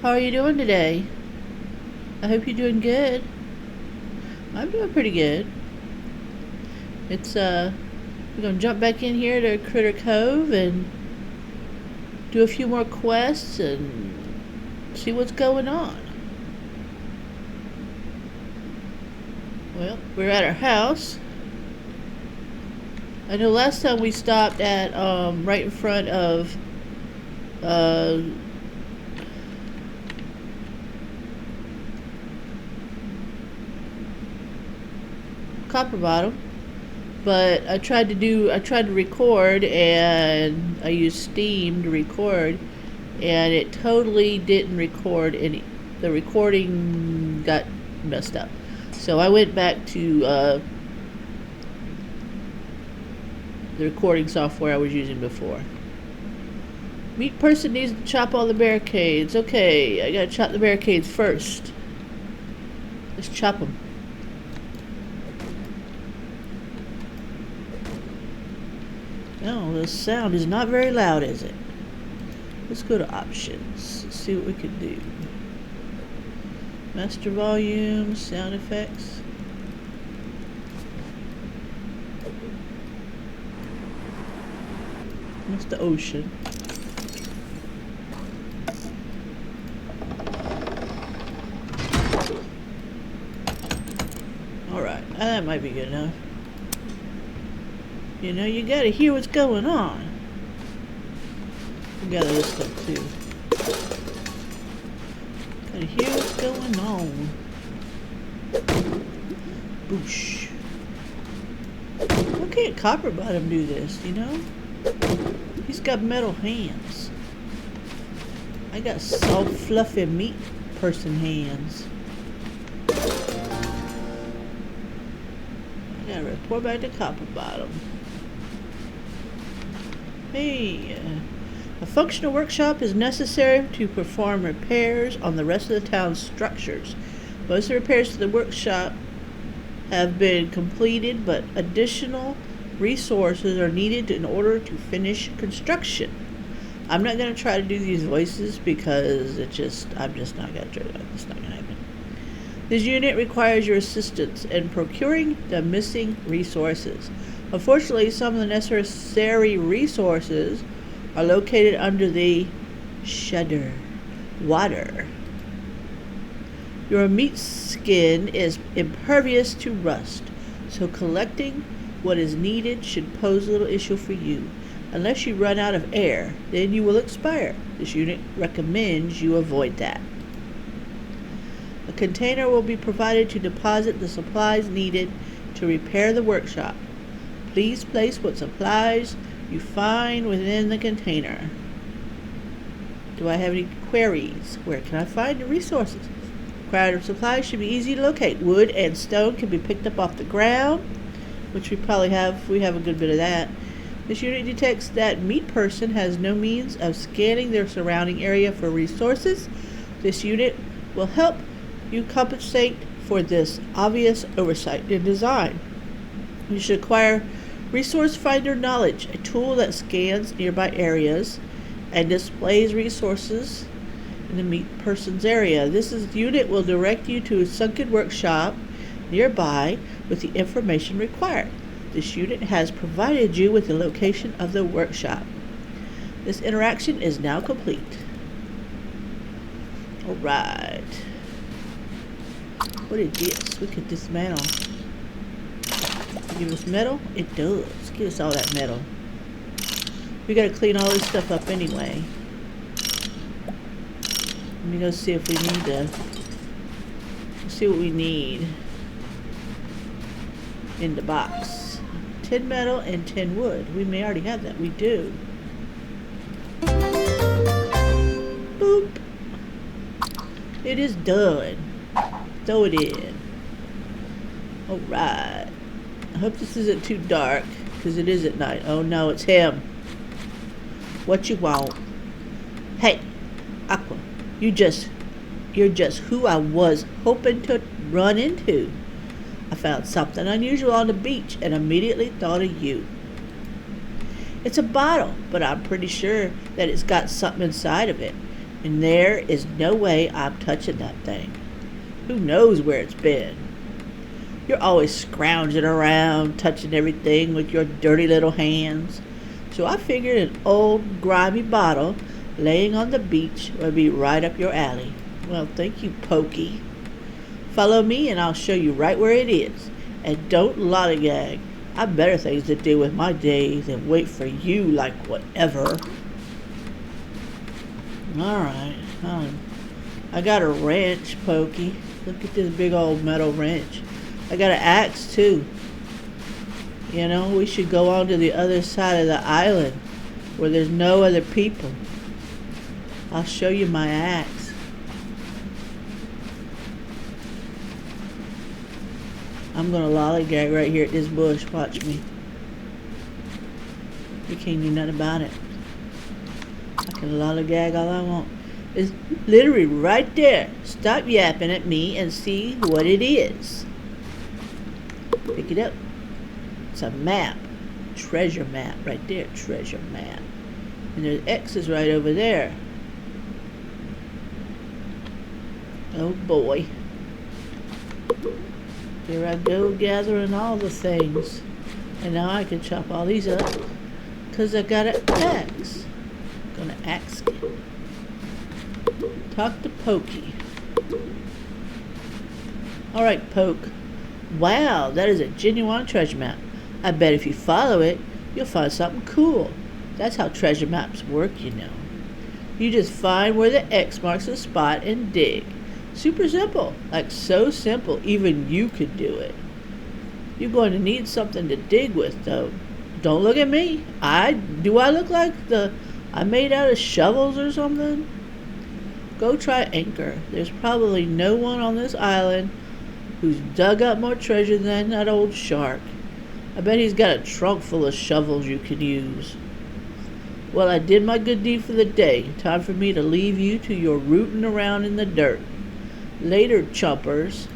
How are you doing today? I hope you're doing good. I'm doing pretty good. We're gonna jump back in here to Critter Cove and do a few more quests and see what's going on. Well, we're at our house. I know last time we stopped at right in front of Copper Bottom, but I tried to record, and I used Steam to record, and it totally didn't record any. The recording got messed up, so I went back to the recording software I was using before. Meat person needs to chop all the barricades. Okay, I gotta chop the barricades first. Let's chop them. No, the sound is not very loud, is it? Let's go to options. Let's see what we can do. Master volume, sound effects. That's the ocean. Alright, that might be good enough. You know, you gotta hear what's going on. We gotta this stuff too. Gotta hear what's going on. Boosh. Why can't Copper Bottom do this, you know? He's got metal hands. I got soft, fluffy meat person hands. I gotta report back to Copper Bottom. Hey, a functional workshop is necessary to perform repairs on the rest of the town's structures. Most of the repairs to the workshop have been completed, but additional resources are needed in order to finish construction. I'm not going to try to do these voices because I'm just not going to try that. It's not going to happen. This unit requires your assistance in procuring the missing resources. Unfortunately, some of the necessary resources are located under the shudder water. Your meat skin is impervious to rust, so collecting what is needed should pose a little issue for you. Unless you run out of air, then you will expire. This unit recommends you avoid that. A container will be provided to deposit the supplies needed to repair the workshop. Please place what supplies you find within the container. Do I have any queries? Where can I find the resources? Required supplies should be easy to locate. Wood and stone can be picked up off the ground, which we probably have. We have a good bit of that. This unit detects that meat person has no means of scanning their surrounding area for resources. This unit will help you compensate for this obvious oversight in design. You should acquire Resource Finder Knowledge, a tool that scans nearby areas and displays resources in the meat person's area. This unit will direct you to a sunken workshop nearby with the information required. This unit has provided you with the location of the workshop. This interaction is now complete. Alright. What is this? We could dismantle. Give us metal? It does. Give us all that metal. We gotta clean all this stuff up anyway. Let me go see if we need to. Let's see what we need in the box. 10 metal and 10 wood. We may already have that. We do. Boop. It is done. Throw it in. Alright. I hope this isn't too dark, because it is at night. Oh no, it's him. What you want? Hey, Aqua, you're just who I was hoping to run into. I found something unusual on the beach and immediately thought of you. It's a bottle, but I'm pretty sure that it's got something inside of it. And there is no way I'm touching that thing. Who knows where it's been? You're always scrounging around, touching everything with your dirty little hands. So I figured an old, grimy bottle laying on the beach would be right up your alley. Well, thank you, Poki. Follow me and I'll show you right where it is. And don't lollygag. I've better things to do with my day than wait for you like whatever. Alright, I got a wrench, Poki. Look at this big old metal wrench. I got an axe too. You know, we should go on to the other side of the island where there's no other people. I'll show you my axe. I'm gonna lollygag right here at this bush. Watch me. You can't do nothing about it. I can lollygag all I want. It's literally right there. Stop yapping at me and see what it is. Pick it up. It's a map. Treasure map right there. Treasure map. And there's X's right over there. Oh boy. Here I go gathering all the things. And now I can chop all these up because I got an axe. Gonna axe it. Talk to Poki. Alright, Poke. Wow, that is a genuine treasure map. I bet if you follow it, you'll find something cool. That's how treasure maps work, you know. You just find where the X marks the spot and dig. Super simple. Like so simple, even you could do it. You're going to need something to dig with, though. Don't look at me. Do I look like I'm made out of shovels or something? Go try Anchor. There's probably no one on this island who's dug up more treasure than that old shark. I bet he's got a trunk full of shovels you could use. Well, I did my good deed for the day. Time for me to leave you to your rooting around in the dirt. Later, chompers.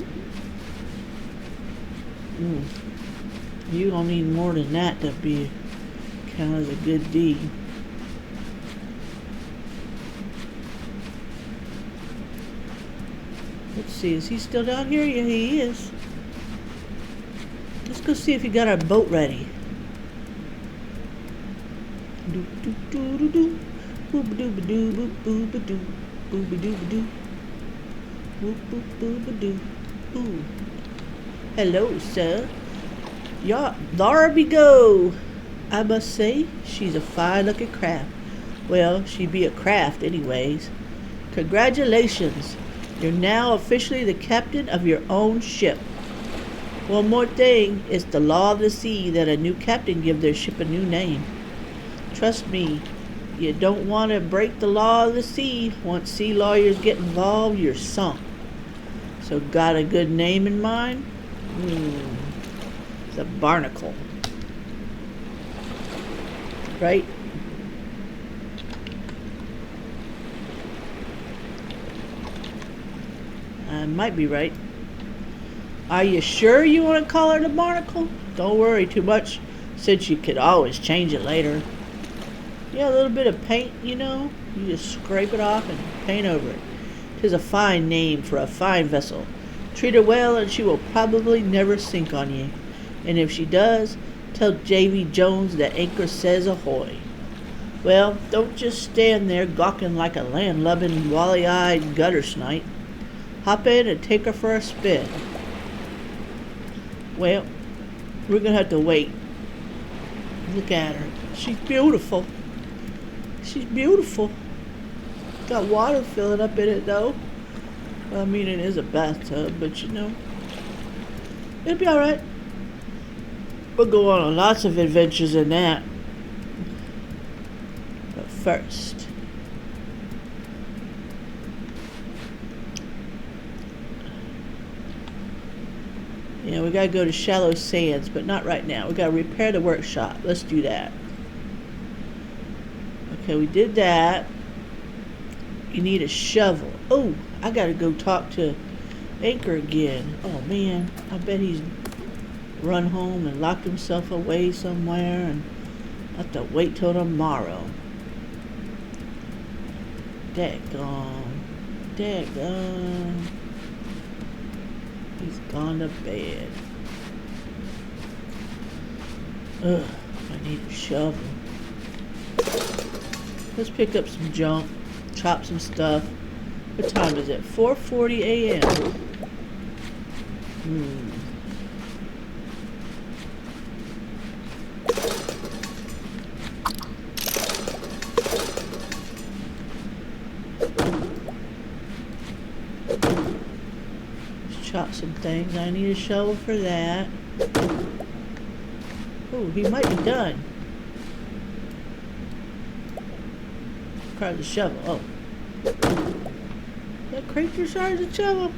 You don't need more than that to be count as a good deed. Let's see, is he still down here? Yeah, he is. Let's go see if he got our boat ready. Do do do do do, boop doo ba doo, boop boop ba doo, boop ba doo ba doo, boop boop boop ba doo, boo. Hello, sir. There we go. I must say, she's a fine-looking craft. Well, she'd be a craft anyways. Congratulations. You're now officially the captain of your own ship. One more thing, it's the law of the sea that a new captain give their ship a new name. Trust me, you don't want to break the law of the sea. Once sea lawyers get involved, you're sunk. So got a good name in mind? The Barnacle. Right? I might be right. Are you sure you want to call her the Barnacle? Don't worry too much, since you could always change it later. Yeah, a little bit of paint, you know. You just scrape it off and paint over it. 'Tis a fine name for a fine vessel. Treat her well and she will probably never sink on you. And if she does, tell J.V. Jones that Anchor says ahoy. Well, don't just stand there gawking like a land-lubbing, wally-eyed gutter snipe. Hop in and take her for a spin. Well, we're going to have to wait. Look at her. She's beautiful. She's beautiful. Got water filling up in it, though. Well, I mean, it is a bathtub, but you know, it'll be alright. We'll go on lots of adventures in that. But first, yeah, we gotta go to Shallow Sands, but not right now. We gotta repair the workshop. Let's do that. Okay, we did that. You need a shovel. Oh, I gotta go talk to Anchor again. Oh man, I bet he's run home and locked himself away somewhere and I have to wait till tomorrow. Daggone. Daggone. He's gone to bed. Ugh, I need a shovel. Let's pick up some junk, chop some stuff. What time is it? 4:40 a.m. Let's chop some things. I need a shovel for that. Oh, he might be done. Grab the shovel. Oh. That creature charged the shovel.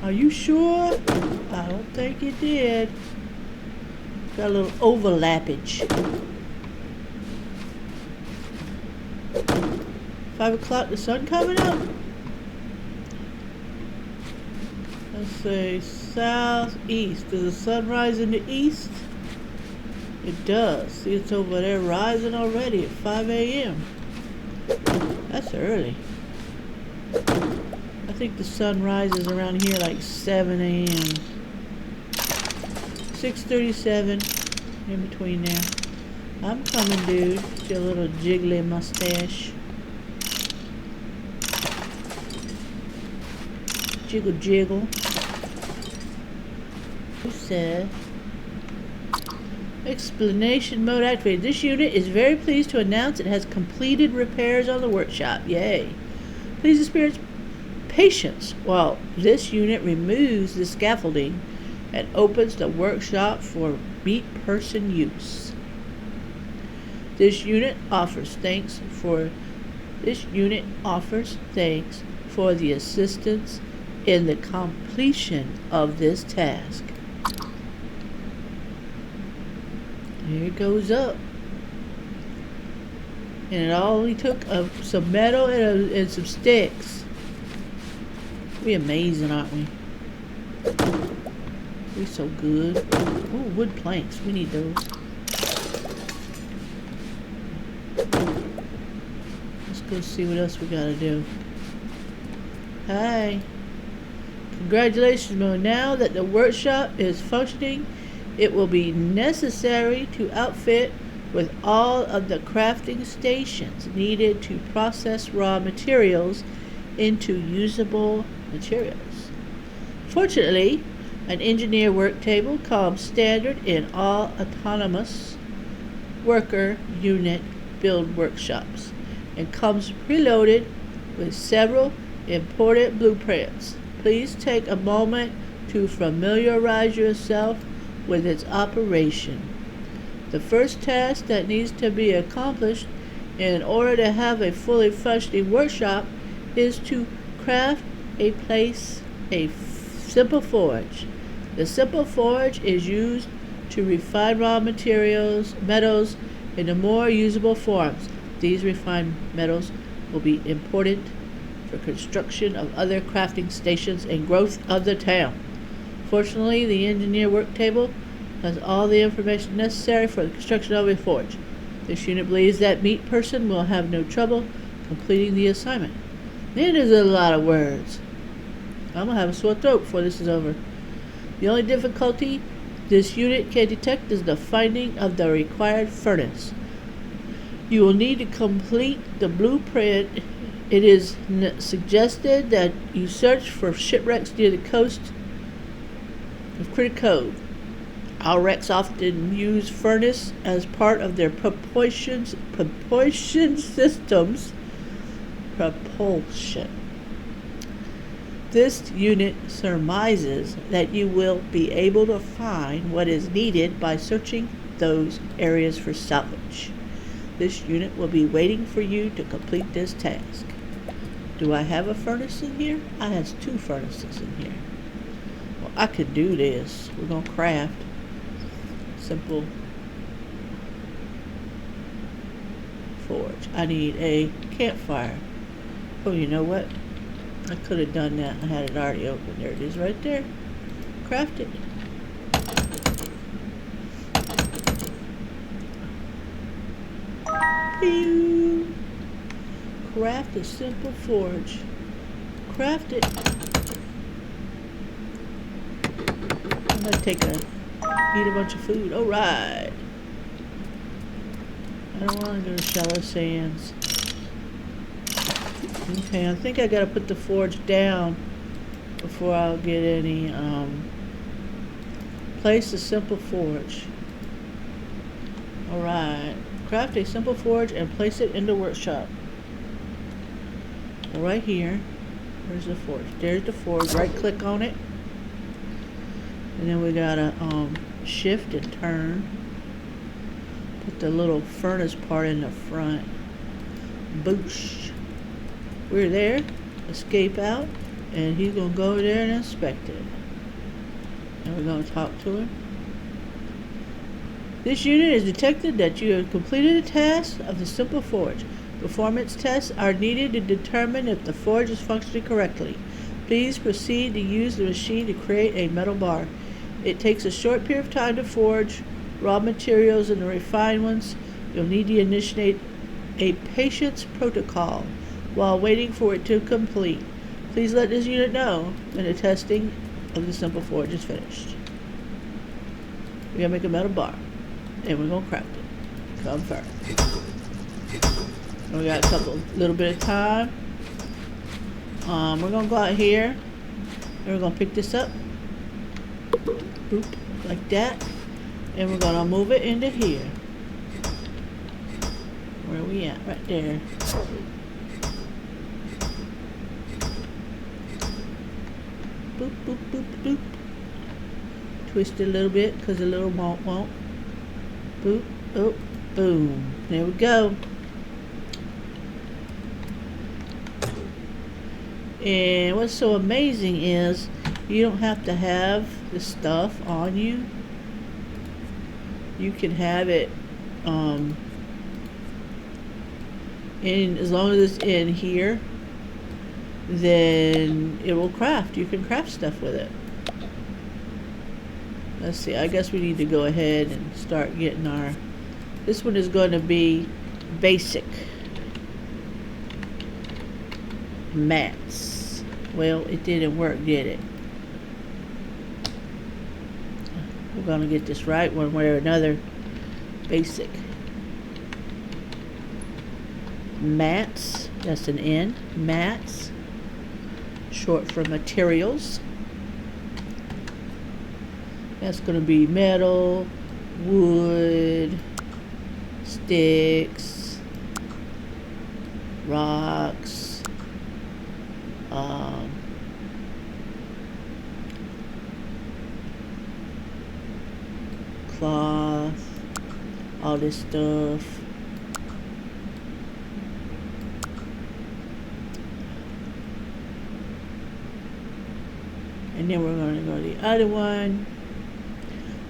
Are you sure? I don't think it did. Got a little overlappage. 5 o'clock, the sun coming up? Let's say southeast. Does the sun rise in the east? It does. See, it's over there rising already at 5 a.m. That's early. I think the sun rises around here like 7 a.m. 6:37, in between there. I'm coming, dude. With your little jiggly mustache. Jiggle, jiggle. Who said? Explanation mode activated. This unit is very pleased to announce it has completed repairs on the workshop. Yay. Please experience patience while this unit removes the scaffolding and opens the workshop for meat person use. This unit offers thanks for the assistance in the completion of this task. Here it goes up. And it only took some metal and some sticks. We're amazing, aren't we? We're so good. Oh, wood planks. We need those. Let's go see what else we gotta do. Hi. Congratulations, Mo. Now that the workshop is functioning, it will be necessary to outfit with all of the crafting stations needed to process raw materials into usable materials. Fortunately, an engineer work table comes standard in all autonomous worker unit build workshops and comes preloaded with several important blueprints. Please take a moment to familiarize yourself with its operation. The first task that needs to be accomplished in order to have a fully functioning workshop is to craft a simple forge. The simple forge is used to refine raw metals into more usable forms. These refined metals will be important for construction of other crafting stations and growth of the town. Fortunately, the engineer work table has all the information necessary for the construction of a forge. This unit believes that meat person will have no trouble completing the assignment. It is a lot of words. I'm gonna have a sore throat before this is over. The only difficulty this unit can detect is the finding of the required furnace. You will need to complete the blueprint. It is suggested that you search for shipwrecks near the coast of Cove. Our wrecks often use furnace as part of their propulsion systems. Propulsion. This unit surmises that you will be able to find what is needed by searching those areas for salvage. This unit will be waiting for you to complete this task. Do I have a furnace in here? I have 2 furnaces in here. Well, I could do this. We're going to craft simple forge. I need a campfire. Oh, you know what? I could have done that. I had it already open. There it is right there. Craft it. Pew. Craft a simple forge. Craft it. I'm gonna eat a bunch of food. Alright. I don't want to go to shallow sands. Okay, I think I gotta put the forge down before I'll get any, place a simple forge. Alright. Craft a simple forge and place it in the workshop. Right here. Where's the forge? There's the forge. Right click on it. And then we gotta shift and turn. Put the little furnace part in the front. Boosh. We're there. Escape out. And he's gonna go over there and inspect it. And we're gonna talk to him. This unit has detected that you have completed a task of the simple forge. Performance tests are needed to determine if the forge is functioning correctly. Please proceed to use the machine to create a metal bar. It takes a short period of time to forge raw materials and the refined ones. You'll need to initiate a patience protocol while waiting for it to complete. Please let this unit know when the testing of the simple forge is finished. We're going to make a metal bar. And we're going to craft it. Come first. And we got a little bit of time. We're going to go out here. And we're going to pick this up. Boop. Like that. And we're going to move it into here. Where are we at? Right there. Boop, boop, boop, boop. Twist it a little bit because the little won't. Boop, oh, boom. There we go. And what's so amazing is you don't have to have the stuff on you. You can have it in, as long as it's in here, then it will craft. You can craft stuff with it. Let's see, I guess we need to go ahead and start getting our, this one is going to be basic mats. Well, it didn't work, did it? We're going to get this right one way or another. Basic mats, that's an N, mats, short for materials. That's going to be metal, wood, sticks, rocks, cloth, all this stuff. And then we're going to go to the other one,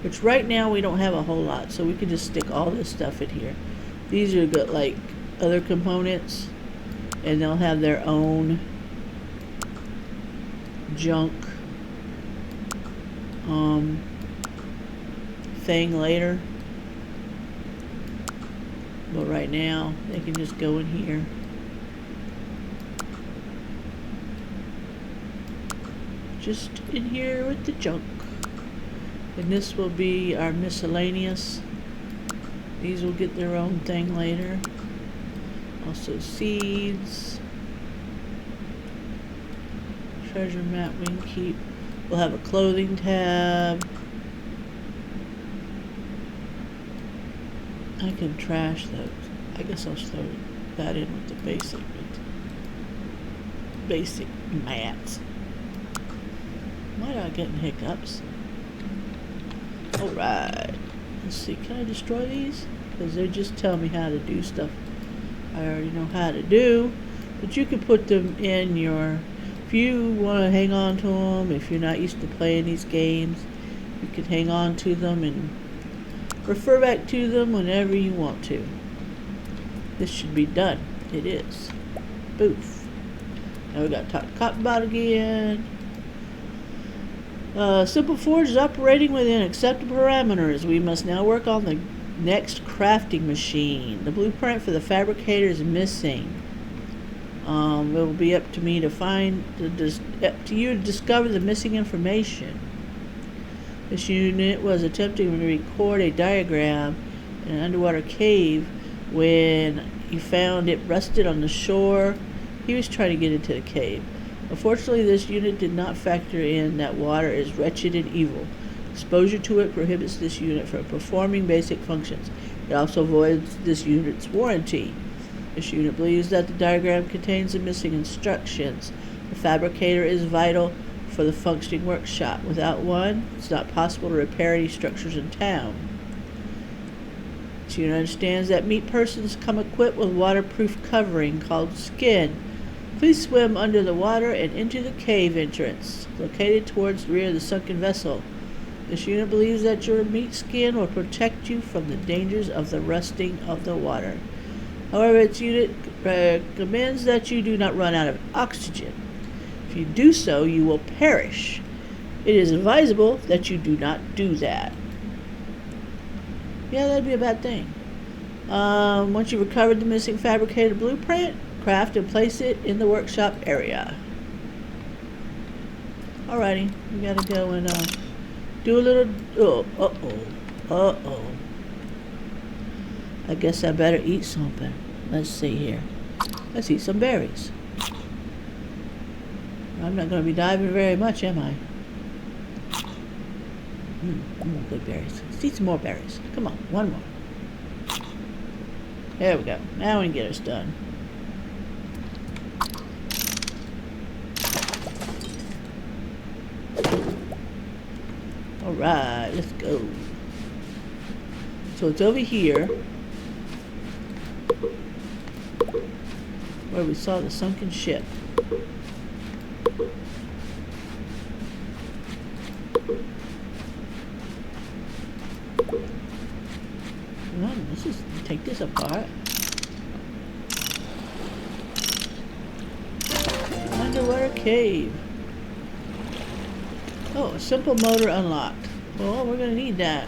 which right now we don't have a whole lot, so we can just stick all this stuff in here. These are good, like other components, and they'll have their own junk thing later. But right now they can just go in here. Just in here with the junk. And this will be our miscellaneous. These will get their own thing later. Also seeds. Treasure map we can keep. We'll have a clothing tab. I can trash those. I guess I'll throw that in with the basic mats. Why am I getting hiccups? Alright. Let's see, can I destroy these? Because they just tell me how to do stuff I already know how to do. But you can put them in your, if you want to hang on to them, if you're not used to playing these games, you can hang on to them and refer back to them whenever you want to. This should be done. It is. Boof. Now we got to talk to Cottonbot again. Simple Forge is operating within acceptable parameters. We must now work on the next crafting machine. The blueprint for the fabricator is missing. It will be up to me to up to you to discover the missing information. This unit was attempting to record a diagram in an underwater cave when he found it rusted on the shore. He was trying to get into the cave. Unfortunately, this unit did not factor in that water is wretched and evil. Exposure to it prohibits this unit from performing basic functions. It also voids this unit's warranty. This unit believes that the diagram contains the missing instructions. The fabricator is vital for the functioning workshop. Without one, it's not possible to repair any structures in town. This unit understands that meat persons come equipped with waterproof covering called skin. Please swim under the water and into the cave entrance, located towards the rear of the sunken vessel. This unit believes that your meat skin will protect you from the dangers of the rusting of the water. However, its unit recommends that you do not run out of oxygen. If you do so, you will perish. It is advisable that you do not do that. Yeah, that'd be a bad thing. Once you've recovered the missing fabricated blueprint, craft and place it in the workshop area. Alrighty, we gotta go and do a little. Uh-oh. I guess I better eat something. Let's see here. Let's eat some berries. I'm not going to be diving very much, am I? Good berries. Let's eat some more berries. Come on, one more. There we go. Now we can get us done. Alright, let's go. So it's over here where we saw the sunken ship. Well, let's just take this apart. Underwater cave. Oh, a simple motor unlocked. Well, we're going to need that.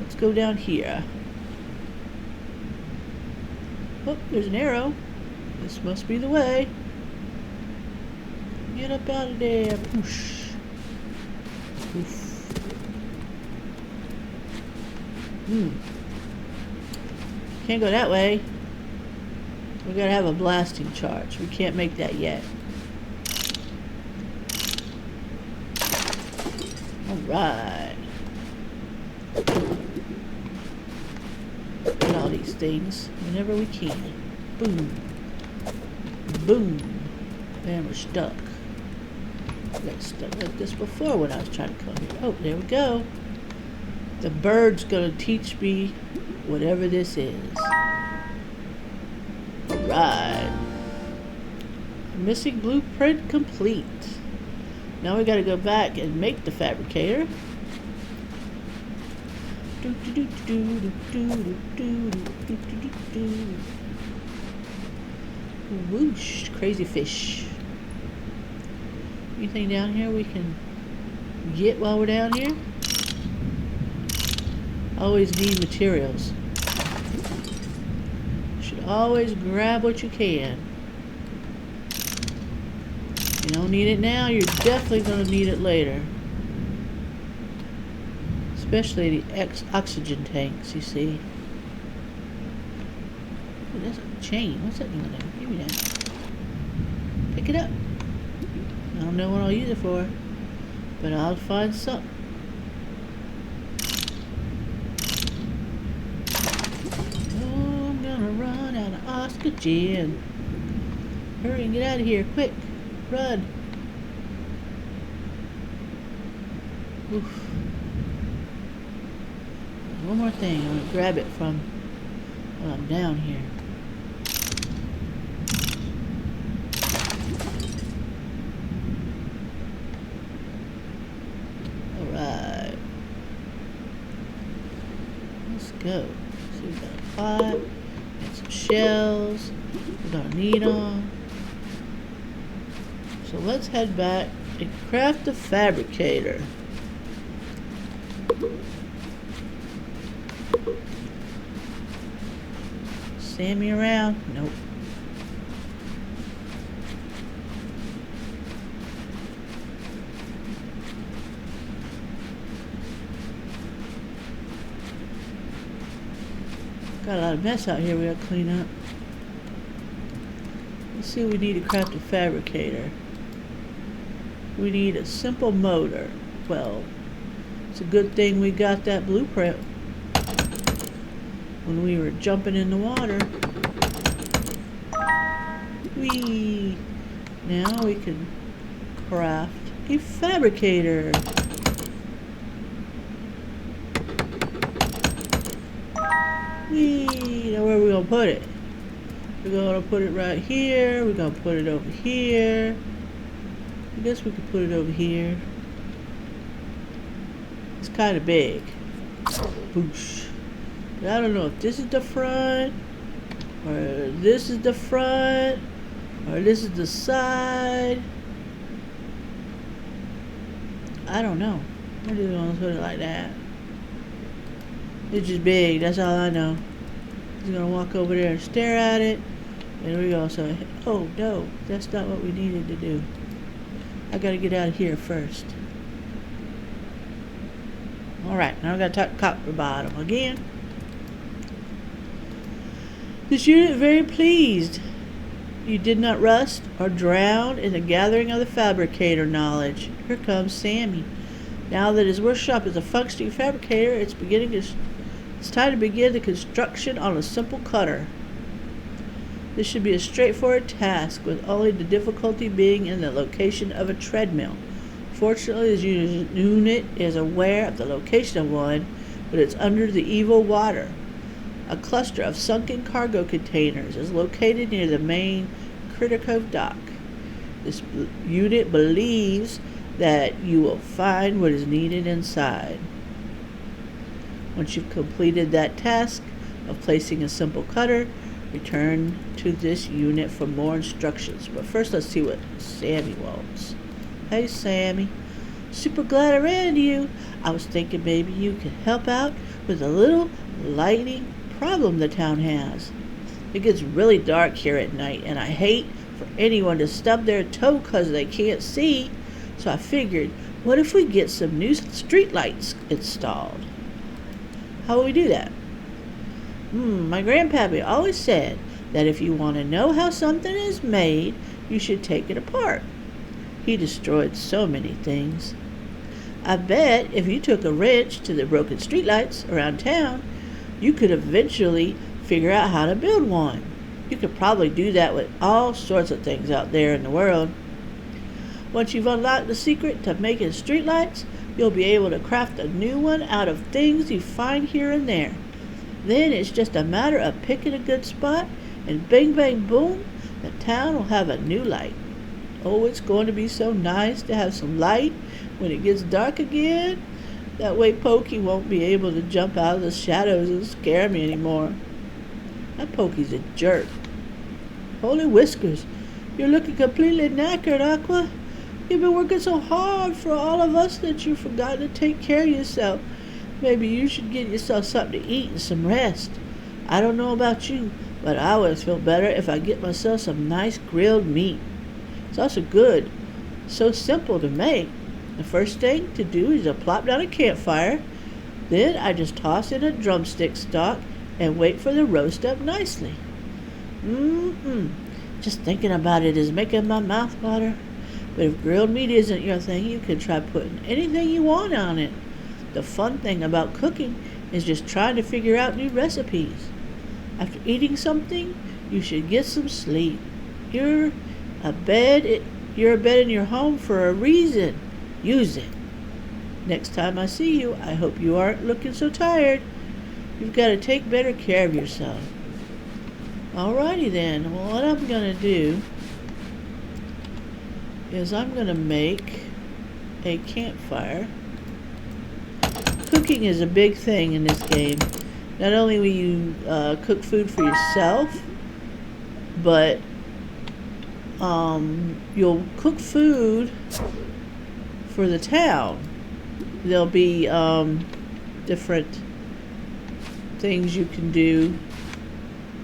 Let's go down here. Oh, there's an arrow. This must be the way. Get up out of there. Poosh. Oof. Can't go that way. We gotta have a blasting charge. We can't make that yet. Alright. Get all these things whenever we can. Boom. Boom. And we're stuck. I got stuck like this before when I was trying to come here. Oh, there we go. The bird's gonna teach me whatever this is. Alright. Missing blueprint complete. Now we gotta go back and make the fabricator. Whoosh, crazy fish. Anything down here we can get while we're down here? Always need materials. Should always grab what you can. You don't need it now, you're definitely going to need it later. Especially the oxygen tanks, you see. Ooh, that's a chain. What's that doing there? Give me that. Pick it up. I don't know what I'll use it for, but I'll find something. Oh, I'm gonna run out of oxygen. Hurry and get out of here, quick. Run. Oof. One more thing, I'm gonna grab it from while I'm down here. Alright. Let's go. So we've got a pot and some shells. We're gonna need them. So let's head back and craft the fabricator. Stand me around? Nope. Got a lot of mess out here we gotta clean up. Let's see, we need to craft a fabricator. We need a simple motor. Well, it's a good thing we got that blueprint when we were jumping in the water. Whee! Now we can craft a fabricator. Whee! Now where are we gonna put it? We're gonna put it right here. We're gonna put it over here. I guess we could put it over here. It's kind of big. Boosh. But I don't know if this is the front, or this is the front, or this is the side. I don't know. I'm just gonna put it like that. It's just big, that's all I know. Just gonna walk over there and stare at it. There we go. So, oh no, that's not what we needed to do. I gotta get out of here first. Alright, now I gotta talk copper bottom again. This unit very pleased. You did not rust or drown in the gathering of the fabricator knowledge. Here comes Sammy. Now that his workshop is a functioning fabricator, it's time to begin the construction on a simple cutter. This should be a straightforward task, with only the difficulty being in the location of a treadmill. Fortunately, this unit is aware of the location of one, but it's under the evil water. A cluster of sunken cargo containers is located near the main Cove dock. This unit believes that you will find what is needed inside. Once you've completed that task of placing a simple cutter, return to this unit for more instructions. But first, let's see what Sammy wants. Hey, Sammy. Super glad I ran into you. I was thinking maybe you could help out with a little lighting problem the town has. It gets really dark here at night, and I hate for anyone to stub their toe because they can't see. So I figured, what if we get some new street lights installed? How will we do that? My grandpappy always said that if you want to know how something is made, you should take it apart. He destroyed so many things. I bet if you took a wrench to the broken streetlights around town, you could eventually figure out how to build one. You could probably do that with all sorts of things out there in the world. Once you've unlocked the secret to making streetlights, you'll be able to craft a new one out of things you find here and there. Then it's just a matter of picking a good spot, and bing bang boom, the town will have a new light. Oh, it's going to be so nice to have some light when it gets dark again. That way Poki won't be able to jump out of the shadows and scare me anymore. That Poki's a jerk. Holy whiskers, you're looking completely knackered, Aqua. You've been working so hard for all of us that you've forgotten to take care of yourself. Maybe you should get yourself something to eat and some rest. I don't know about you, but I always feel better if I get myself some nice grilled meat. It's also good, so simple to make. The first thing to do is to plop down a campfire. Then I just toss in a drumstick stock and wait for the roast up nicely. Just thinking about it is making my mouth water. But if grilled meat isn't your thing, you can try putting anything you want on it. The fun thing about cooking is just trying to figure out new recipes. After eating something, you should get some sleep. You're a bed in your home for a reason. Use it. Next time I see you, I hope you aren't looking so tired. You've got to take better care of yourself. Alrighty then. Well, what I'm going to do is I'm going to make a campfire. Cooking is a big thing in this game. Not only will you cook food for yourself, but you'll cook food for the town. There'll be different things you can do.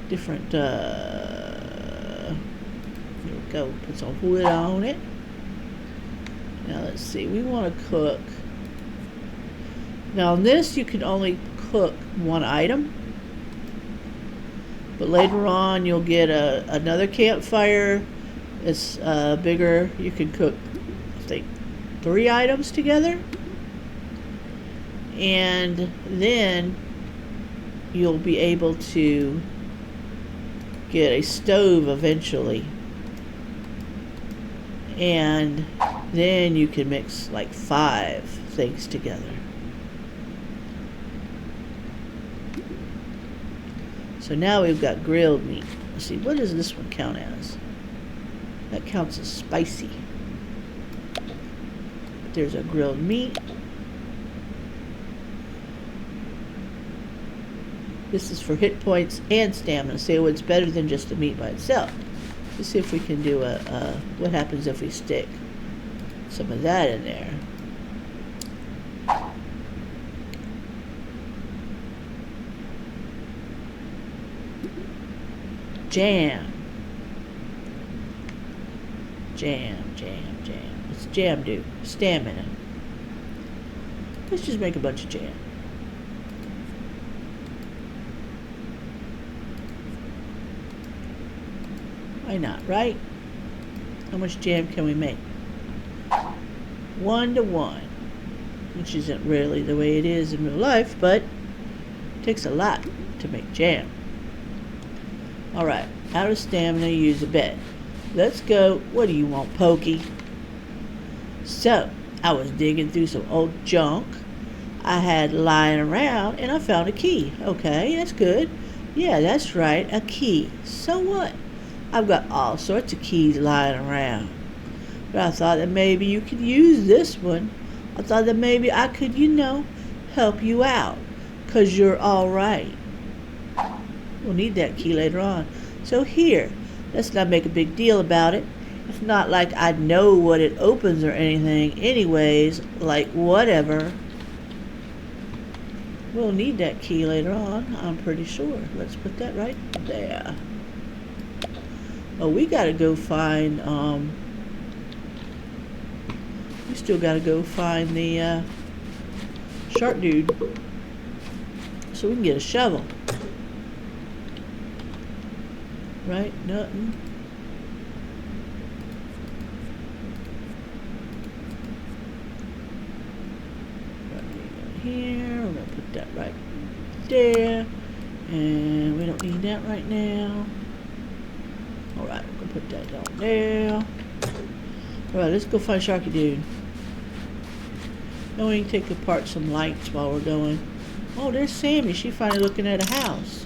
Different, here we go, put some wood on it. Now let's see, we want to cook. Now on this you can only cook one item. But later on, you'll get another campfire. It's bigger. You can cook, I think, 3 items together. And then you'll be able to get a stove eventually. And then you can mix like 5 things together. So now we've got grilled meat. Let's see, what does this one count as? That counts as spicy. There's a grilled meat. This is for hit points and stamina, so it's better than just the meat by itself. Let's see if we can do what happens if we stick some of that in there. Jam. What's jam do? Stamina. Let's just make a bunch of jam. Why not, right? How much jam can we make? 1 to 1, which isn't really the way it is in real life, but it takes a lot to make jam. Alright, out of stamina, use a bed. Let's go. What do you want, Poki? So, I was digging through some old junk I had lying around, and I found a key. Okay, that's good. Yeah, that's right, a key. So what? I've got all sorts of keys lying around. But I thought that maybe you could use this one. I thought that maybe I could, help you out. 'Cause you're all right. We'll need that key later on. So here, let's not make a big deal about it. It's not like I know what it opens or anything. Anyways, like whatever. We'll need that key later on, I'm pretty sure. Let's put that right there. Oh, we gotta go find, we still gotta go find the, shark dude. So we can get a shovel. Right? Nothing. Right here. We're gonna put that right there. And we don't need that right now. Alright, we're gonna put that down there. Alright, let's go find Sharky Dude. Then we can take apart some lights while we're going. Oh, there's Sammy. She's finally looking at a house.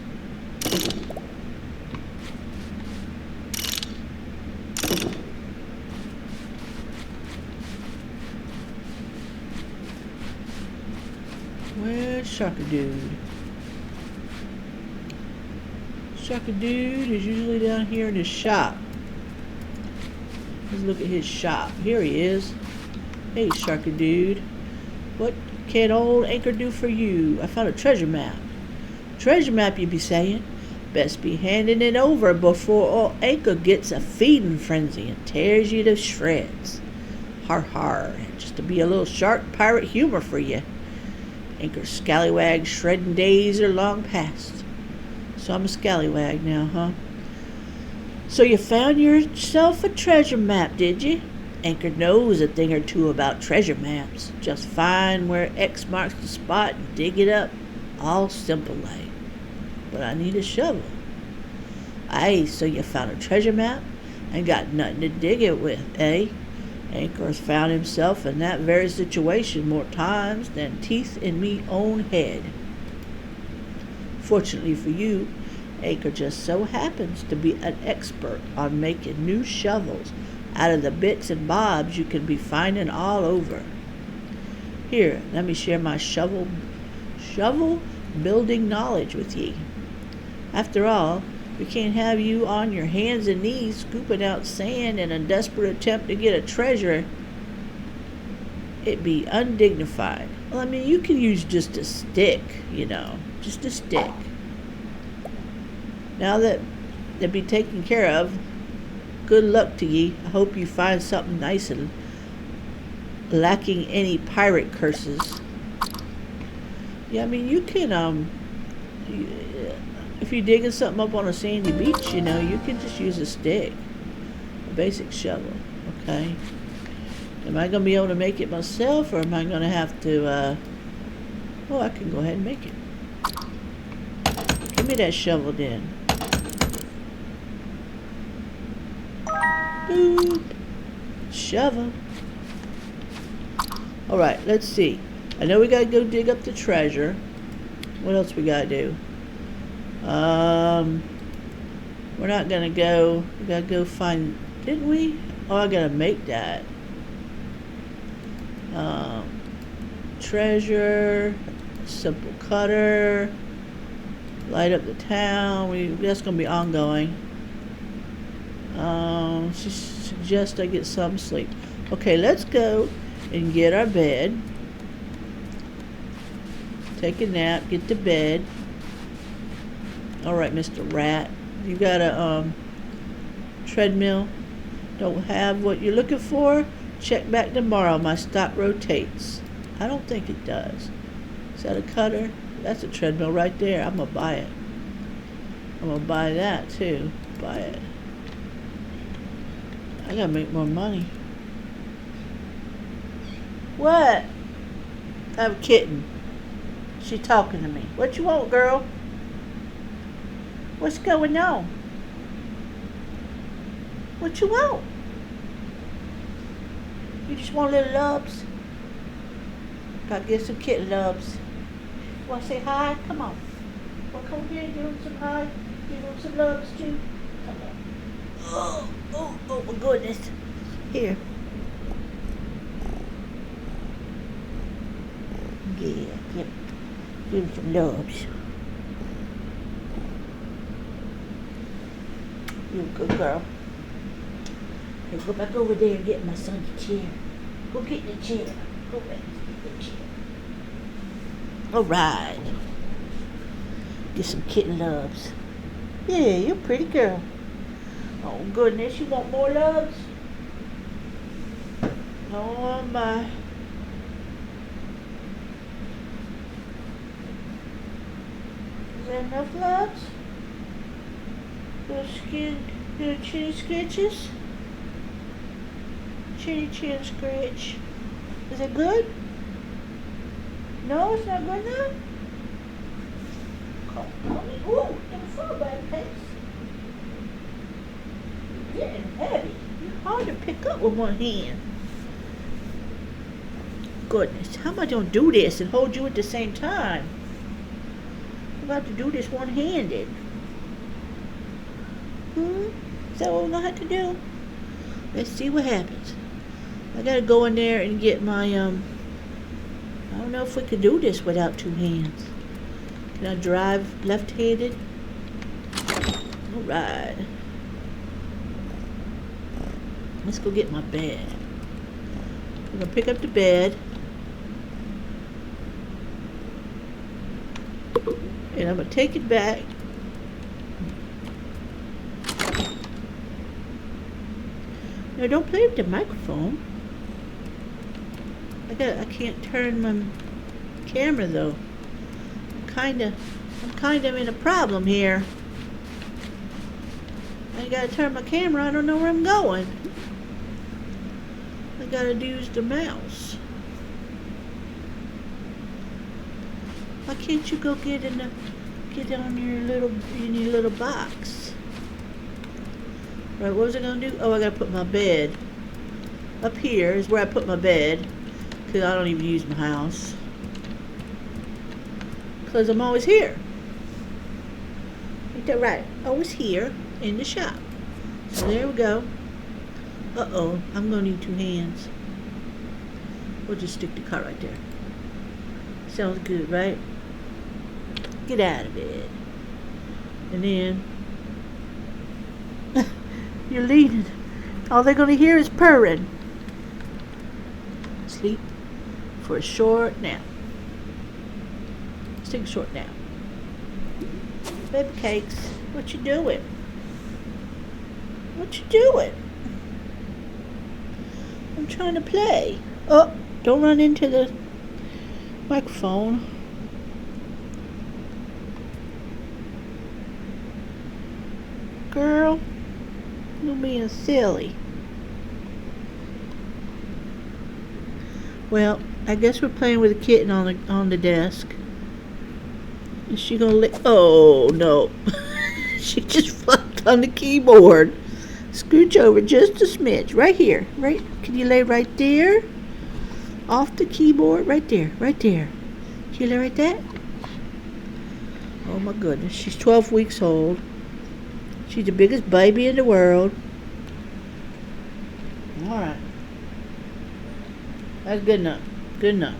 Where's Sharky Dude? Sharky Dude is usually down here in his shop. Let's look at his shop. Here he is. Hey, Sharky Dude. What can old Anchor do for you? I found a treasure map. Treasure map, you be saying? Best be handing it over before old Anchor gets a feeding frenzy and tears you to shreds. Har har. Just to be a little shark pirate humor for you. Anchor's scallywag shredding days are long past. So I'm a scallywag now, huh? So you found yourself a treasure map, did you? Anchor knows a thing or two about treasure maps. Just find where X marks the spot and dig it up. All simple like. But I need a shovel. Aye, so you found a treasure map and got nothing to dig it with, eh? Anchor has found himself in that very situation more times than teeth in me own head. Fortunately for you, Anchor just so happens to be an expert on making new shovels out of the bits and bobs you can be finding all over. Here, let me share my shovel building knowledge with ye. After all, we can't have you on your hands and knees scooping out sand in a desperate attempt to get a treasure. It'd be undignified. Well, I mean, you can use just a stick, just a stick. Now that they'll be taken care of, good luck to ye. I hope you find something nice and lacking any pirate curses. Yeah, I mean, you can, if you're digging something up on a sandy beach, you know, you can just use a stick, a basic shovel. Okay. Am I going to be able to make it myself, or am I going to have to, I can go ahead and make it. Give me that shovel then. Boop. Shovel. Alright, let's see. I know we got to go dig up the treasure. What else we got to do? We're not going to go. We got to go find, didn't we? Oh, I got to make that. Treasure, simple cutter, light up the town. That's gonna be ongoing. She suggests I get some sleep. Okay, let's go and get our bed. Take a nap, get to bed. All right, Mr. Rat, you got a treadmill. Don't have what you're looking for? Check back tomorrow. My stock rotates. I don't think it does. Is that a cutter? That's a treadmill right there. I'm gonna buy it. I'm gonna buy that too. Buy it. I gotta make more money. What? I have a kitten. She talking to me. What you want, girl? What's going on? What you want? You just want little loves? Gotta get some kitten loves. Wanna say hi? Come on. Well, come here and give them some hi. Give them some loves too. Come on. Oh my goodness. Here. Yeah, give them some loves. You're a good girl. Hey, go back over there and get my son's chair. Go get the chair. Go back and get the chair. All right. Get some kitten loves. Yeah, you're a pretty girl. Oh, goodness. You want more loves? Oh, my. Is that enough loves? Little chinny scratches? Chin scratch. Is it good? No, it's not good enough? Ooh, don't fall by the pace. You're getting heavy. You're hard to pick up with one hand. Goodness, how am I going to do this and hold you at the same time? I'm about to do this one-handed. Is that what we're going to have to do? Let's see what happens. I got to go in there and get my, I don't know if we could do this without two hands. Can I drive left-handed? All right. Let's go get my bed. I'm going to pick up the bed. And I'm going to take it back. No, don't play with the microphone. I can't turn my camera though. I'm kind of in a problem here. I gotta turn my camera. I don't know where I'm going. I gotta use the mouse. Why can't you go get on in your little box? Right, what was I gonna do? Oh, I gotta put my bed. Up here is where I put my bed. Because I don't even use my house. Because I'm always here. Ain't that right? Always here in the shop. So there we go. Uh-oh, I'm gonna need two hands. We'll just stick the car right there. Sounds good, right? Get out of bed. And then you're leaning. All they're gonna hear is purring. Sleep for a short nap. Let's take a short nap. Baby cakes, what you doing? What you doing? I'm trying to play. Oh, don't run into the microphone. Girl, you're being silly. Well, I guess we're playing with a kitten on the desk. Is she gonna lick? Oh no. She just flopped on the keyboard. Scooch over just a smidge. Right here. Right. Can you lay right there? Off the keyboard. Right there. Right there. Can you lay right there? Oh my goodness. She's 12 weeks old. She's the biggest baby in the world. Alright. That's good enough. Good enough.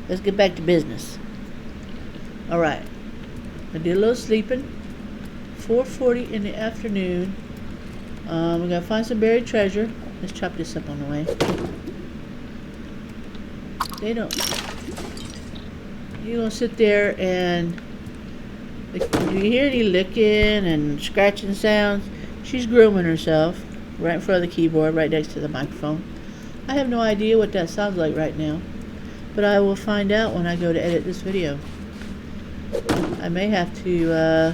Let's get back to business. Alright. I did a little sleeping. 4:40 in the afternoon. We gotta find some buried treasure. Let's chop this up on the way. They don't. You don't sit there and you hear any licking and scratching sounds. She's grooming herself right in front of the keyboard, right next to the microphone. I have no idea what that sounds like right now, but I will find out when I go to edit this video. I may have to,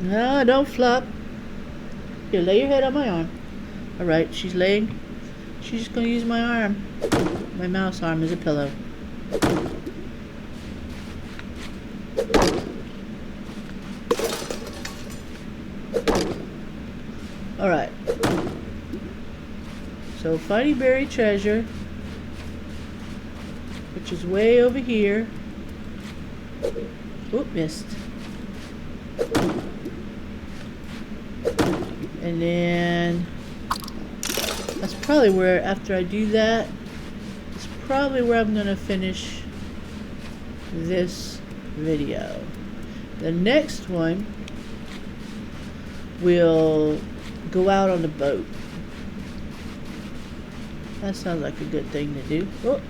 no, don't flop. Here, lay your head on my arm. Alright, she's laying. She's just going to use my arm. My mouse arm as a pillow. Alright. So, finding buried treasure, which is way over here. Oop, missed. And then that's probably where, after I do that, it's probably where I'm going to finish this video. The next one will go out on the boat. That sounds like a good thing to do. Oh,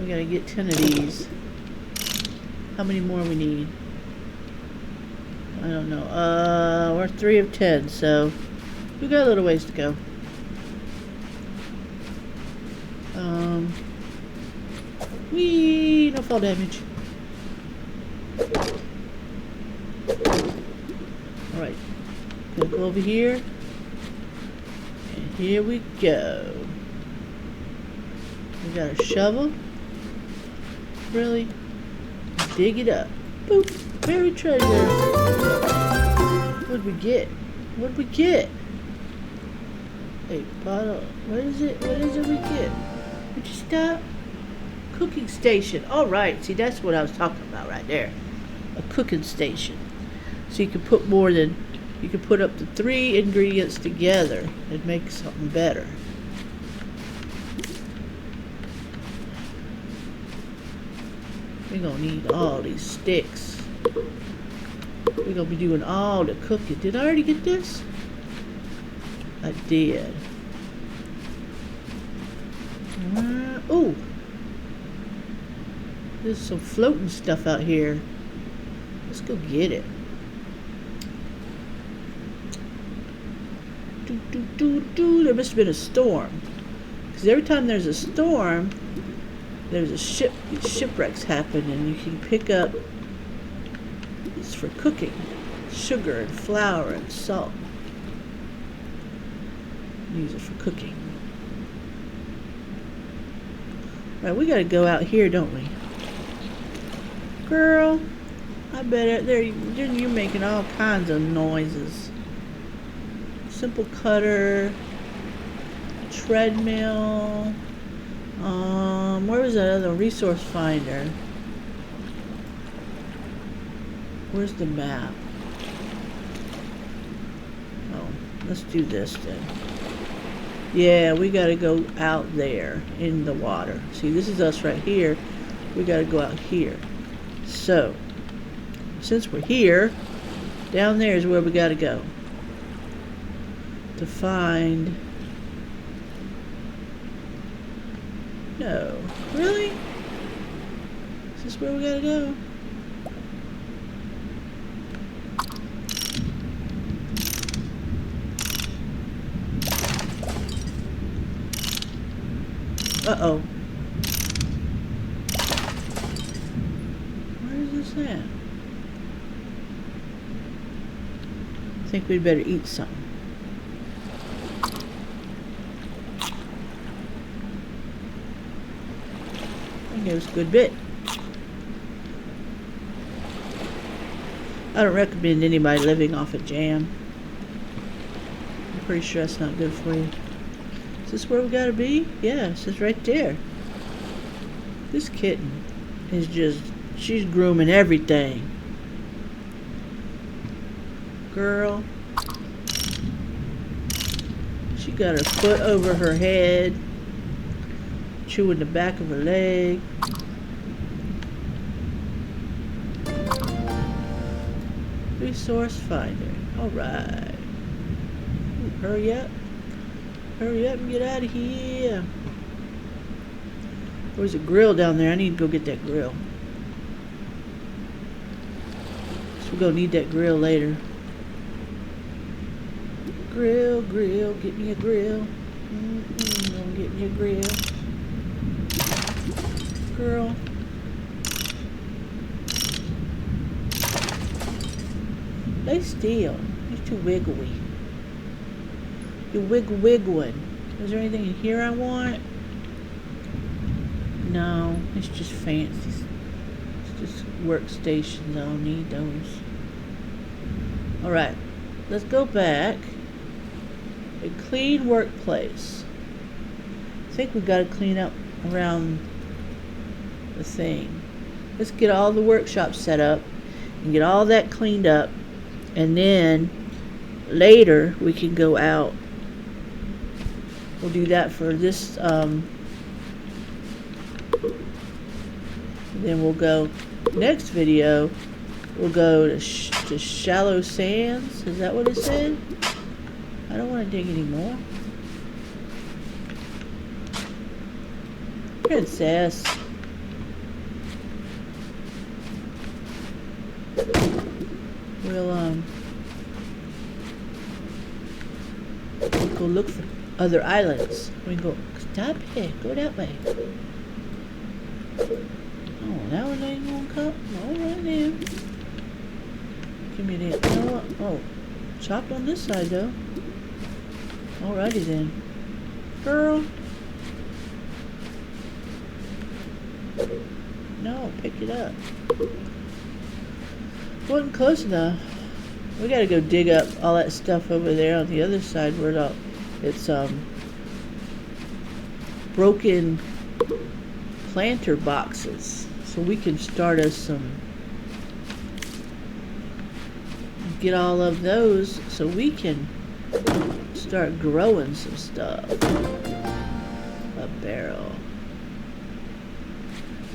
we gotta get 10 of these. How many more we need? I don't know. We're 3 of 10, so we got a little ways to go. Whee! No fall damage. Alright. Gonna go over here. And here we go. We got a shovel. Really? Dig it up. Boop! Buried treasure. What'd we get? What'd we get? A bottle. What is it? What is it we get? Would you stop? Cooking station. Alright, see, that's what I was talking about right there. A cooking station. So you can put more than, you can put up to 3 ingredients together and make something better. We're gonna need all these sticks. We're gonna be doing all the cooking. Did I already get this? I did. Oh! There's some floating stuff out here. Let's go get it. There must have been a storm. Because every time there's a storm, there's a shipwrecks happen, and you can pick up, it's for cooking, sugar and flour and salt. Use it for cooking. Right, we gotta go out here, don't we? Girl, I bet you're making all kinds of noises. Simple cutter, treadmill. Where was that other resource finder? Where's the map? Oh, let's do this then. Yeah, we gotta go out there in the water. See, this is us right here. We gotta go out here. So, since we're here, down there is where we gotta go to find. No, really? Is this where we gotta go? Uh-oh. Where is What's that? I think we'd better eat something. That gave us a good bit. I don't recommend anybody living off of jam. I'm pretty sure that's not good for you. Is this where we gotta be? Yes, it's right there. This kitten is just, she's grooming everything. Girl. She got her foot over her head, chewing the back of her leg. Resource finder. Alright. Hurry up. Hurry up and get out of here. There's a grill down there. I need to go get that grill. So we're going to need that grill later. Grill, grill, get me a grill. Gonna get me a grill. Girl. Lay still. You're too wiggly. You're wiggling. Is there anything in here I want? No, it's just fancy. It's just workstations. I don't need those. Alright, let's go back. A clean workplace. I think we've got to clean up around the thing. Let's get all the workshops set up and get all that cleaned up, and then later we can go out. We'll do that for this, then we'll go, next video, we'll go to shallow sands. Is that what it said? I don't want to dig anymore. Princess. We'll go look for other islands. We can go, stop here, go that way. Oh, that one ain't gonna come. All right then. Give me that. You know what? Oh, chopped on this side though. Alrighty then. Girl. No, pick it up. Wasn't close enough. We gotta go dig up all that stuff over there on the other side where it's broken planter boxes. So we can start us some, get all of those so we can start growing some stuff. A barrel.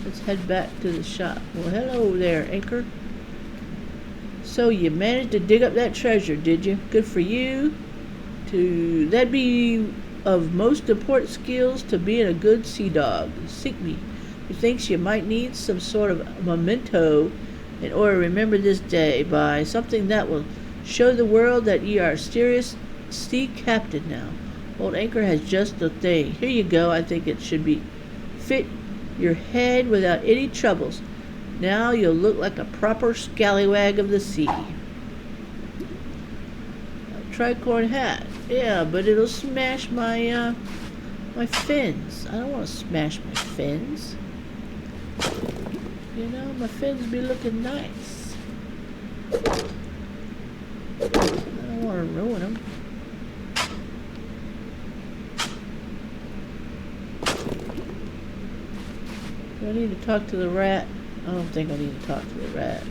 Let's head back to the shop. Well, hello there, Anchor. So you managed to dig up that treasure, did you? Good for you. That'd be of most important skills to being a good sea dog. Seek me. Who thinks you might need some sort of memento in order to remember this day by something that will show the world that you are a serious sea captain now. Old Anchor has just the thing. Here you go. I think it should be fit your head without any troubles. Now you'll look like a proper scallywag of the sea. A tricorn hat. Yeah, but it'll smash my my fins. I don't want to smash my fins. You know, my fins be looking nice. I don't want to ruin them. Do I need to talk to the rat? I don't think I need to talk to the rat.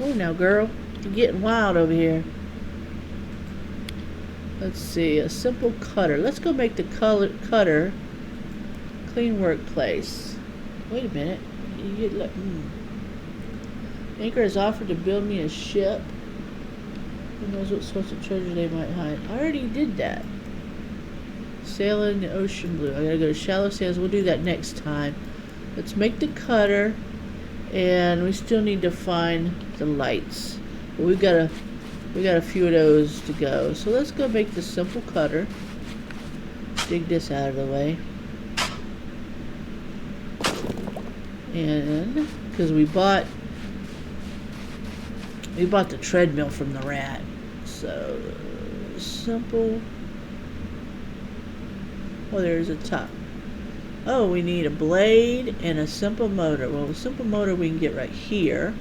Oh, now, girl. You're getting wild over here. Let's see. A simple cutter. Let's go make the cutter. Clean workplace. Wait a minute. Anchor has offered to build me a ship. Who knows what sorts of treasure they might hide. I already did that. Sailing the ocean blue. I gotta go to shallow sands. We'll do that next time. Let's make the cutter. And we still need to find the lights. But we got a few of those to go. So let's go make the simple cutter. Dig this out of the way. And because we bought We bought the treadmill from the rat. So, simple. Oh, there's a top. Oh, we need a blade and a simple motor. Well, the simple motor we can get right here.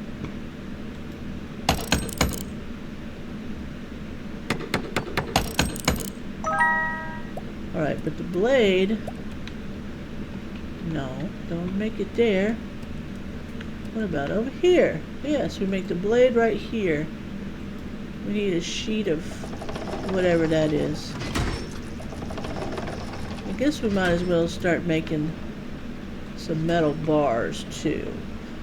Alright, but the blade... No, don't make it there. What about over here? Yes, we make the blade right here. We need a sheet of whatever that is. I guess we might as well start making some metal bars too,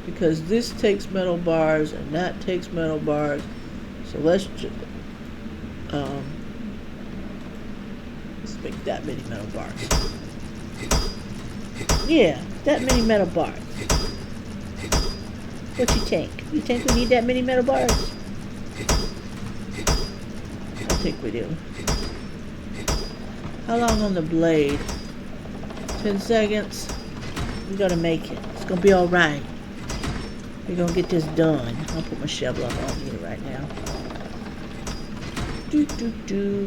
because this takes metal bars and that takes metal bars. So let's make that many metal bars. Yeah, that many metal bars. What you think? You think we need that many metal bars? I think we do. How long on the blade? 10 seconds. We gotta make it. It's gonna be alright. We're gonna get this done. I'll put my shovel up. I don't need it right now.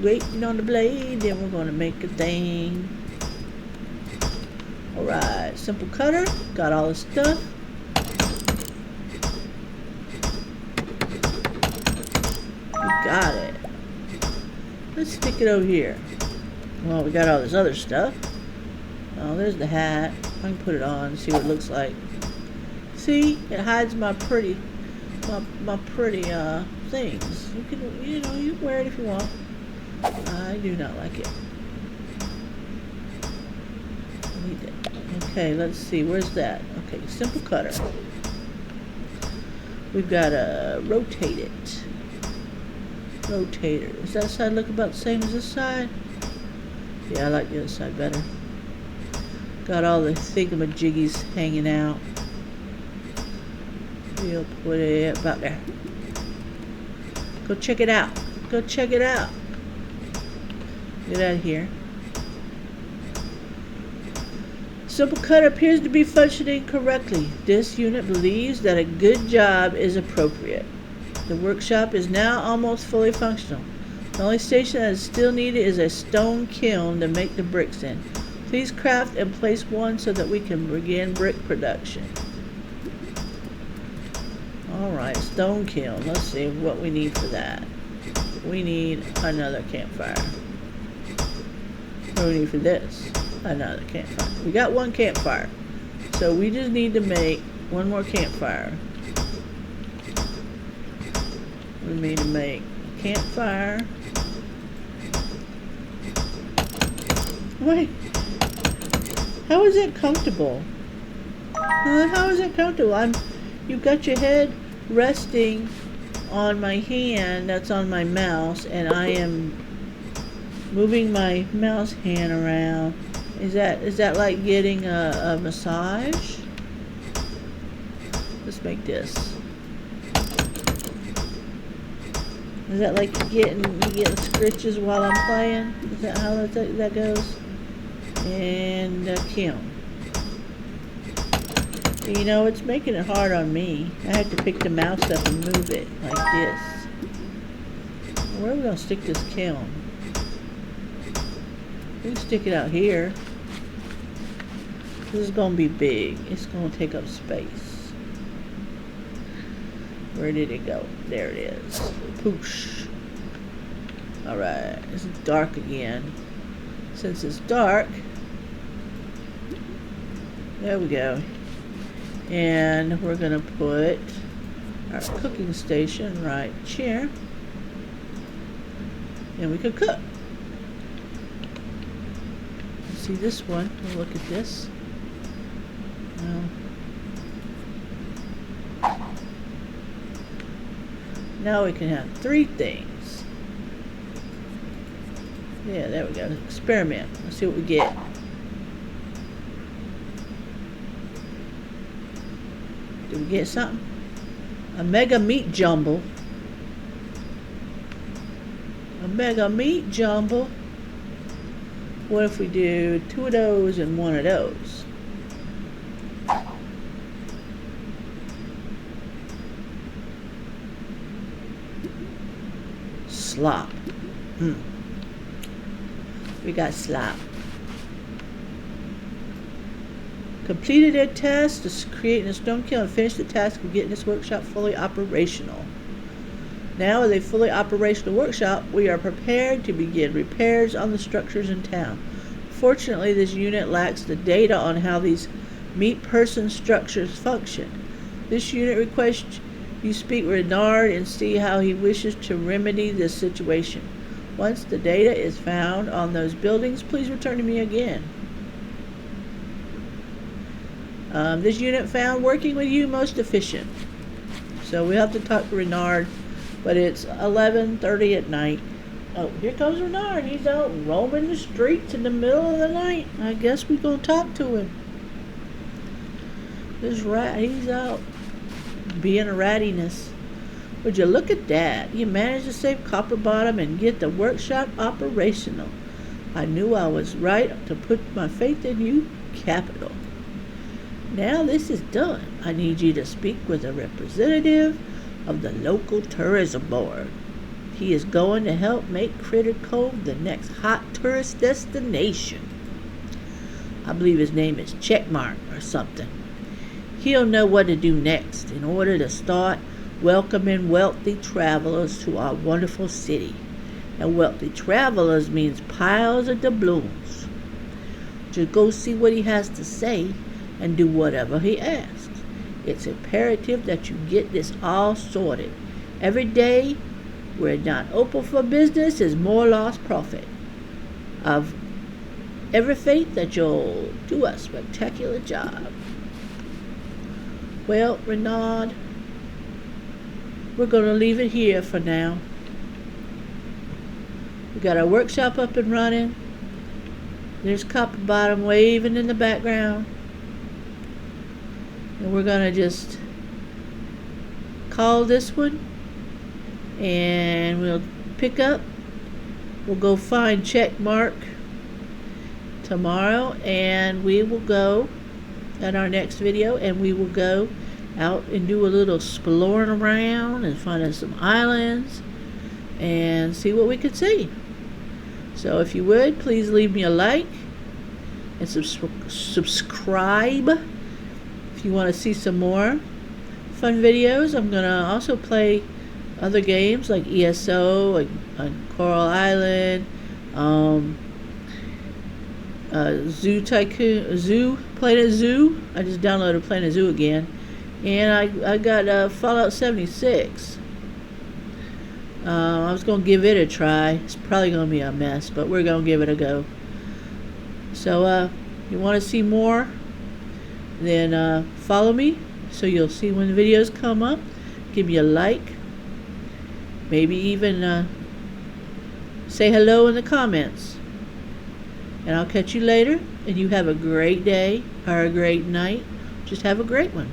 Waiting on the blade. Then we're gonna make a thing. Alright. Simple cutter. Got all the stuff. We got it. Let's stick it over here. Well, we got all this other stuff. Oh, there's the hat. I can put it on and see what it looks like. See, it hides my pretty, my pretty things. You can, you know, you can wear it if you want. I do not like it. I need it. Okay, let's see. Where's that? Okay, simple cutter. We've got to rotate it. Rotator. Does that side look about the same as this side? Yeah, I like the other side better. Got all the thingamajiggies hanging out. We'll put it about there. Go check it out. Go check it out. Get out of here. Simple cutter appears to be functioning correctly. This unit believes that a good job is appropriate. The workshop is now almost fully functional. The only station that is still needed is a stone kiln to make the bricks in. Please craft and place one so that we can begin brick production. Alright, stone kiln. Let's see what we need for that. We need another campfire. What do we need for this? Another campfire. We got one campfire. So we just need to make one more campfire. We need to make a campfire. Wait. How is it comfortable? How is it comfortable? You've got your head resting on my hand that's on my mouse, and I am moving my mouse hand around. Is that like getting a massage? Let's make this. Is that like you get scritches while I'm playing? Is that how that goes? And kiln. You know, it's making it hard on me. I have to pick the mouse up and move it like this. Where are we going to stick this kiln? We can stick it out here. This is going to be big. It's going to take up space. Where did it go? There it is. Poosh. Alright, it's dark again. Since it's dark, there we go. And we're going to put our cooking station right here. And we could cook. See this one? We'll look at this. Now we can have 3 things. Yeah, there we go. Experiment. Let's see what we get. Did we get something? A mega meat jumble. A mega meat jumble. What if we do 2 of those and 1 of those? slop. We got slop. Completed their task of creating a stone kiln and finished the task of getting this workshop fully operational. Now, with a fully operational workshop, we are prepared to begin repairs on the structures in town. Fortunately, this unit lacks the data on how these meat-person structures function. This unit requests you speak with Renard and see how he wishes to remedy this situation. Once the data is found on those buildings, please return to me again. This unit found working with you most efficient. So we have to talk to Renard, but it's 11:30 at night. Oh, here comes Renard. He's out roaming the streets in the middle of the night. I guess we're going to talk to him. This rat, he's out being a rattiness. Would you look at that? You managed to save Copper Bottom and get the workshop operational. I knew I was right to put my faith in you, Capital. Now this is done. I need you to speak with a representative of the local tourism board. He is going to help make Critter Cove the next hot tourist destination. I believe his name is Checkmark or something. He'll know what to do next in order to start welcoming wealthy travelers to our wonderful city. And wealthy travelers means piles of doubloons. Just go see what he has to say and do whatever he asks. It's imperative that you get this all sorted. Every day we're not open for business is more lost profit. I've every faith that you'll do a spectacular job. Well, Renard, we're going to leave it here for now. We got our workshop up and running. There's Copper Bottom waving in the background. And we're going to just call this one. And we'll pick up. We'll go find Checkmark tomorrow. And we will go at our next video. And we will go out and do a little exploring around and find us some islands. And see what we could see. So if you would, please leave me a like. And subscribe. If you want to see some more fun videos. I'm going to also play other games like ESO and Coral Island, Zoo Tycoon, Planet Zoo. I just downloaded Planet Zoo again, and I got Fallout 76. I was gonna give it a try. It's probably gonna be a mess, but we're gonna give it a go. So you want to see more? Then follow me so you'll see when the videos come up. Give me a like. Maybe even say hello in the comments. And I'll catch you later. And you have a great day or a great night. Just have a great one.